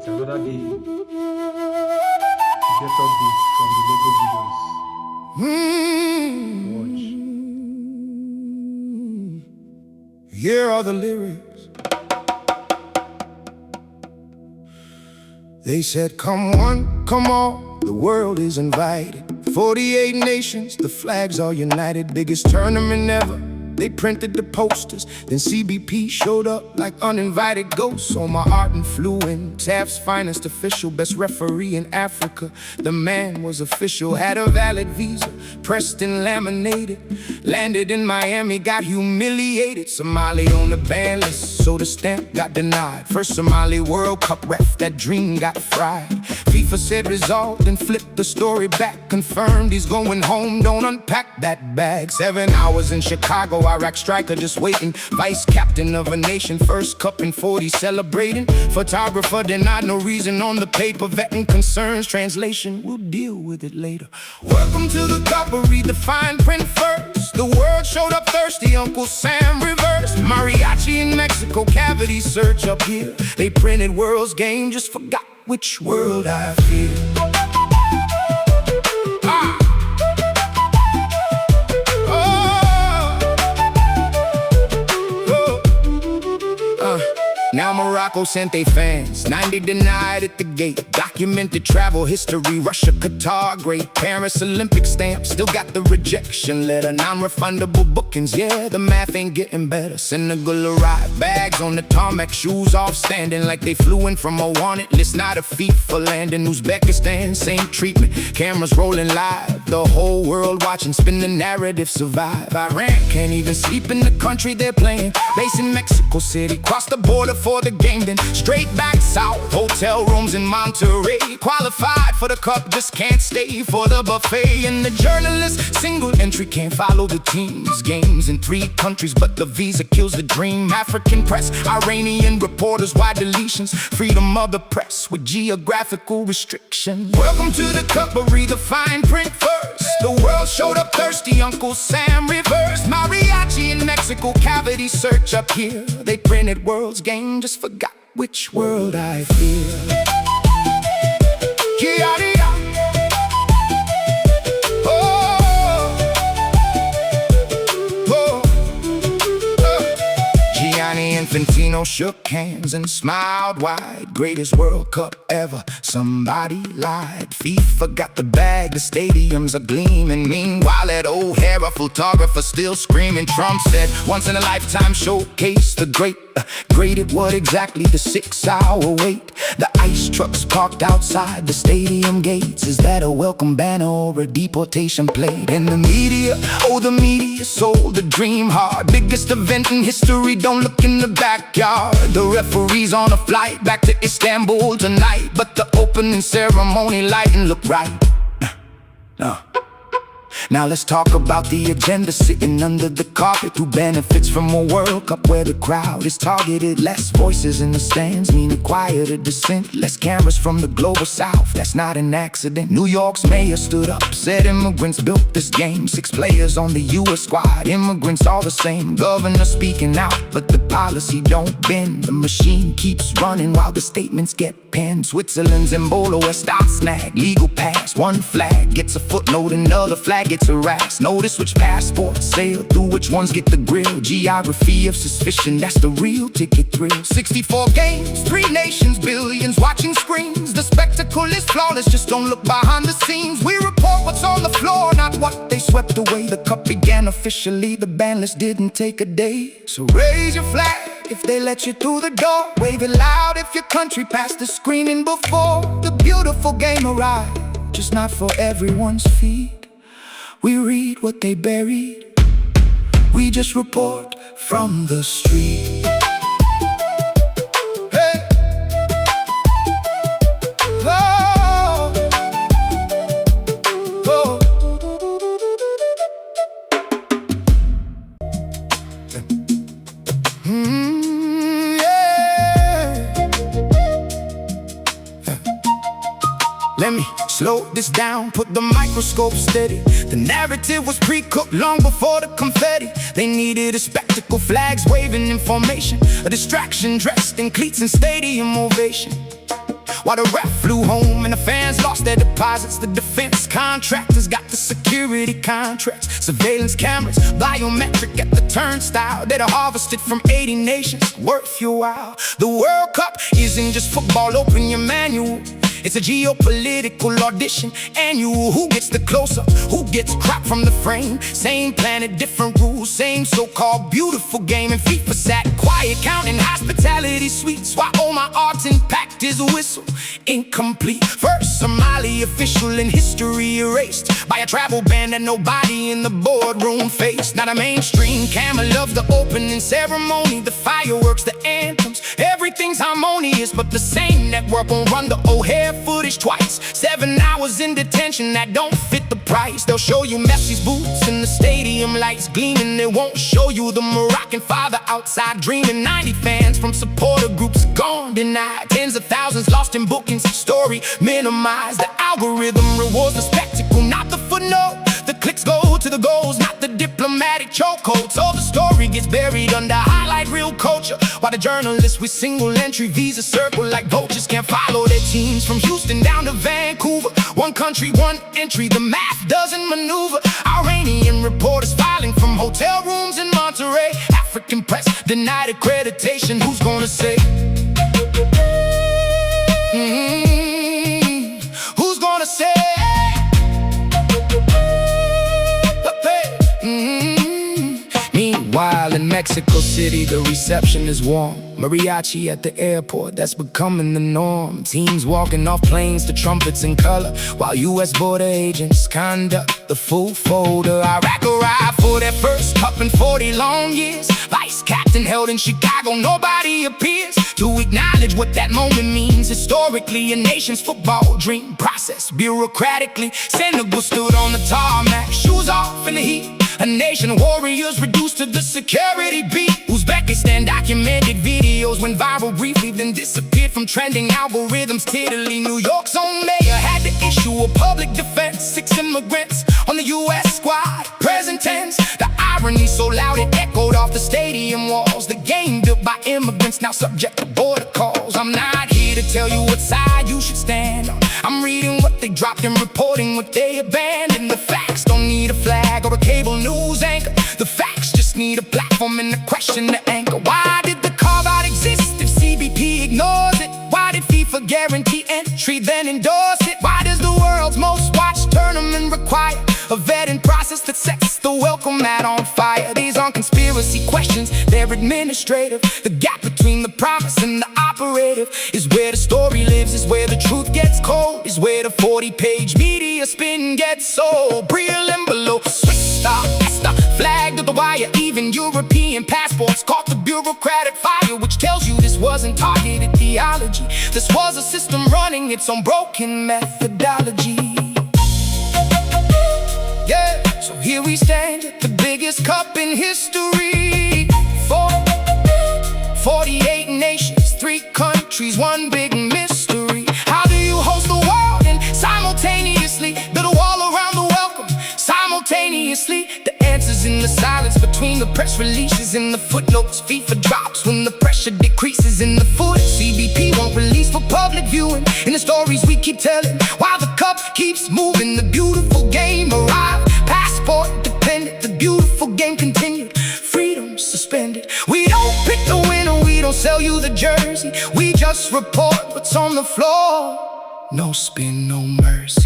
It's another day to get updates from the Lego videos. Watch. Here are the lyrics. They said, come one, come all, the world is invited. 48 nations, the flags are united. Biggest tournament ever. They printed the posters, then CBP showed up like uninvited ghosts. Omar Abdulkadir Artan, TAF's finest official, best referee in Africa. The man was official, had a valid visa, pressed and laminated. Landed in Miami, got humiliated. Somali on the ban list, so the stamp got denied. First Somali World Cup ref, that dream got fried. FIFA said resolved and flipped the story back. Confirmed he's going home, don't unpack that bag. 7 hours in Chicago, Iraq striker just waiting. Vice captain of a nation, first cup in 40 celebrating. Photographer denied, no reason on the paper. Vetting concerns, translation, we'll deal with it later. Welcome to the cup, but read the fine print first. The world showed up thirsty, Uncle Sam reversed. Mariachi in Mexico, cavity search up here. They printed world's game, just forgot which world I feel. Now Morocco sent they fans, 90 denied at the gate. Documented travel history, Russia, Qatar, great. Paris Olympic stamp, still got the rejection letter. Non-refundable bookings, yeah, the math ain't getting better. Senegal arrived, bags on the tarmac, shoes off standing like they flew in from a wanted list. Not a FIFA landing. Uzbekistan, same treatment, cameras rolling live. The whole world watching, spin the narrative, survive. Iran can't even sleep in the country they're playing. Base in Mexico City, cross the border for the game, then straight back south. Hotel rooms in Monterey, qualified for the cup, just can't stay for the buffet. And the journalist, single entry, can't follow the team's games in 3 countries, but the visa kills the dream. African press, Iranian reporters, wide deletions. Freedom of the press with geographical restrictions. Welcome to the cup, but read the fine print first. The world showed up thirsty, Uncle Sam reversed. Mariachi in Mexico, cavity search up here. They printed world's game, just forgot which world I feel. Infantino shook hands and smiled wide. Greatest World Cup ever, somebody lied. FIFA got the bag, the stadiums are gleaming. Meanwhile at O'Hara, photographer still screaming. Trump said, once in a lifetime showcase, the great. Graded what exactly? The 6-hour wait. The ice trucks parked outside the stadium gates. Is that a welcome banner or a deportation plate? And the media, oh the media sold the dream hard. Biggest event in history, don't look in the backyard. The referee's on a flight back to Istanbul tonight, but the opening ceremony lighting look right. Now let's talk about the agenda sitting under the carpet. Who benefits from a World Cup where the crowd is targeted? Less voices in the stands mean a quieter dissent. Less cameras from the global south, that's not an accident. New York's mayor stood up, said immigrants built this game. 6 players on the US squad, immigrants all the same. Governor speaking out, but the policy don't bend. The machine keeps running while the statements get penned. Switzerland's Embolo, a stop snag, legal pass. One flag gets a footnote, another flag gets harassed. Notice which passports sail through, which ones get the grill. Geography of suspicion, that's the real ticket thrill. 64 games, 3 nations, billions watching screens. The spectacle is flawless, just don't look behind the scenes. We report what's on the floor, not what they swept away. The cup began officially, the ban list didn't take a day. So raise your flag if they let you through the door. Wave it loud if your country passed the screening before. The beautiful game arrived, just not for everyone's feet. We read what they buried, we just report from the street. Hey. Oh. Oh. Let me slow this down, put the microscope steady. The narrative was pre-cooked long before the confetti. They needed a spectacle, flags waving in formation. A distraction dressed in cleats and stadium ovation. while the ref flew home and the fans lost their deposits. The defense contractors got the security contracts, surveillance cameras, biometric at the turnstile. They'd harvested from 80 nations, worth your while. The World Cup isn't just football, open your manual. It's a geopolitical audition annual. Who gets the close-up? Who gets cropped from the frame? Same planet, different rules, same so-called beautiful game. And FIFA sat quiet, counting hospitality suites, while Omar Abdulkadir Artan packed his whistle. Incomplete. First Somali official in history erased by a travel ban that nobody in the boardroom faced. Not a mainstream camera loved the opening ceremony, the fireworks, the anthems. Everything's harmonious, but the same network won't run the O'Hare footage twice. 7 hours in detention that don't fit the price. They'll show you Messi's boots and the stadium lights gleaming. They won't show you the Moroccan father outside dreaming. 90 fans from supporter groups gone, denied. Tens of thousands lost in bookings, story minimized. The algorithm rewards the spectacle, not the footnote. The clicks go to the goals, not the diplomatic chokehold. So the story gets buried under highlight reel culture, while the journalists with single entry visa circle like vultures can't follow their teams from Houston down to Vancouver. One country, one entry, the math doesn't maneuver. Iranian reporters filing from hotel rooms in Monterey. African press denied accreditation. Who's gonna say? Who's gonna say? Meanwhile, in Mexico City, the reception is warm. Mariachi at the airport, that's becoming the norm. Teams walking off planes to trumpets in color, while U.S. border agents conduct the full folder. Iraq arrived for their first cup in 40 long years. Vice captain held in Chicago, nobody appears to acknowledge what that moment means. Historically, a nation's football dream processed bureaucratically. Senegal stood on the tarmac, shoes off in the heat. A nation of warriors reduced to the security beat. Uzbekistan documented videos went viral briefly, then disappeared from trending algorithms tidily. New York's own mayor had to issue a public defense. 6 immigrants on the U.S. squad, present tense. The irony so loud it echoed off the stadium walls. The game built by immigrants now subject to border calls. I'm not here to tell you what side you should stand on. I'm reading what they dropped and reporting what they abandoned. The facts don't need a flag or a cable news anchor. The facts just need a platform and a question to anchor. Why did the carve-out exist if CBP ignores it? Why did FIFA guarantee entry then endorse it? Why does the world's most watched tournament require a vetting process that sets the welcome mat on fire? These aren't conspiracy questions, they're administrative. The gap between the promise and the operative is where the story lives, is where the truth gets cold, is where the 40-page media spin gets sold. Real and below, Swiss star, flagged at the wire. Even European passports caught the bureaucratic fire, which tells you this wasn't targeted theology. This was a system running its own broken methodology. Yeah, so here we stand at the biggest cup in history. 48 nations, 3 countries, one big mystery. How do you host the world and simultaneously build a wall around the welcome? Simultaneously, the answer's in the silence between the press releases and the footnotes. FIFA drops when the pressure decreases in the foot. CBP won't release for public viewing in the stories we keep telling, while the cup keeps moving. The beautiful game arrived, passport dependent. The beautiful game continued, freedom suspended. We don't pick the winner, we don't sell you the jersey. We just report what's on the floor. No spin, no mercy.